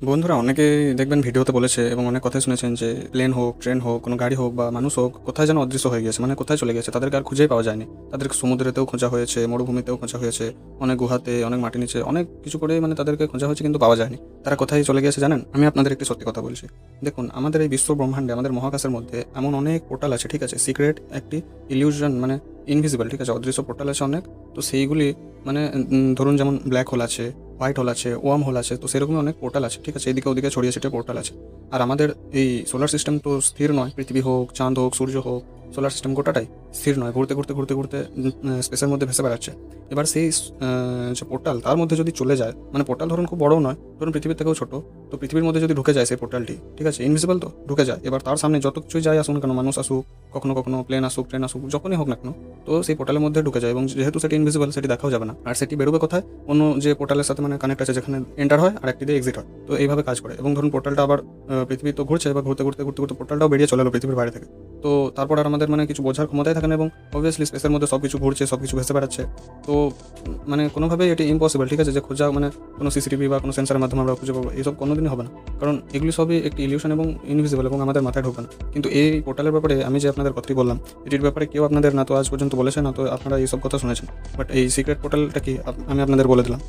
বন্ধুরা অনেকেই দেখবেন ভিডিওতে বলেছে এবং অনেক কথাই শুনেছেন যে প্লেন হোক, ট্রেন হোক, কোনো গাড়ি হোক বা মানুষ হোক কোথায় যেন অদৃশ্য হয়ে গেছে, মানে কোথায় চলে গেছে, তাদেরকে আর খুঁজেই পাওয়া যায়নি। তাদেরকে সমুদ্রেতেও খোঁজা হয়েছে, মরুভূমিতেও খোঁজা হয়েছে, অনেক গুহাতে, অনেক মাটি নিচে, অনেক কিছু করে মানে তাদেরকে খোঁজা হয়েছে কিন্তু পাওয়া যায়নি। তারা কোথায় চলে গেছে জানেন? আমি আপনাদের একটি সত্যি কথা বলছি। দেখুন, আমাদের এই বিশ্ব ব্রহ্মাণ্ডে, আমাদের মহাকাশের মধ্যে এমন অনেক পোর্টাল আছে, ঠিক আছে, সিক্রেট একটি ইলিউশন, মানে ইনভিজিবল, ঠিক আছে, অদৃশ্য পোর্টাল আছে অনেক। তো সেইগুলি মানে ধরুন যেমন ব্ল্যাক হোল আছে, হোয়াইট হোল আছে, ওয়ার্ম হোল আছে, তো সেরকমই অনেক পোর্টাল আছে, ঠিক আছে, এদিকে ওদিকে ছড়িয়ে ছিটিয়ে পোর্টাল আছে। আর আমাদের এই সোলার সিস্টেম তো স্থির নয়, পৃথিবী হোক, চাঁদ হোক, সূর্য হোক, সোলার সিস্টেম গোটাটাই স্থির নয়, ঘুরতে ঘুরতে ঘুরতে ঘুরতে স্পেসের মধ্যে ভেসে বেড়াচ্ছে। এবার সেই যে পোর্টাল, তার মধ্যে যদি চলে যায়, মানে পোর্টাল ধরুন খুব বড়ও নয়, ধরুন পৃথিবীর থেকেও ছোট, তো পৃথিবীর মধ্যে যদি ঢুকে যায় সেই পোর্টালটি, ঠিক আছে, ইনভিজিবল তো ঢুকে যায়, এবার তার সামনে যত কিছুই যায় আসুন কেন, মানুষ আসুক, কখনো কখনো প্লেন আসুক, ট্রেন আসুক, যখনই হোক না কেন, তো সেই পোর্টালের মধ্যে ঢুকে যায় এবং যেহেতু সেটি ইনভিজিবল সেটি দেখাও যাবে না, আর সেটি বেরোবে কোথায়? অন্য যে পোর্টালের সাথে মানে কানেক্ট আছে, যেখানে এন্টার হয় আর একটি দিয়ে এক্সিট হয়, তো এইভাবে কাজ করে। এবং ধরুন পোর্টালটা আবার পৃথিবী তো ঘুরছে, এবার ঘুরতে ঘুরতে ঘুরতে ঘুরতে পোর্টালটাও বেরিয়ে চলে এলো পৃথিবীর বাইরে থেকে। তো তারপর আর আমাদের মানে কিছু বোঝার ক্ষমতাই থাকে না, এবং অবভিয়াসলি স্পেসের মধ্যে সব কিছু ঘুরছে, সব কিছু ভেসে বেড়াচ্ছে। তো মানে কোনোভাবেই এটি ইম্পসিবল, ঠিক আছে, যে খোঁজা মানে কোনো সিসিটিভি বা কোনো সেন্সারের মাধ্যমে আমরা খুঁজে পাবো, এইসব কোনোদিনই হবে না। কারণ এগুলি সবই একটি ইলিউশন এবং ইনভিজিবল, এবং আমাদের মাথায় ঢোকে না। কিন্তু এই পোর্টালের ব্যাপারে আমি যে আপনাদের কথাটি বললাম, এটির ব্যাপারে কেউ আপনাদের না তো আজ পর্যন্ত বলেছে, না তো আপনারা এইসব কথা শুনেছেন। বাট এই সিক্রেট পোর্টালটা কি আমি আপনাদের বলে দিলাম।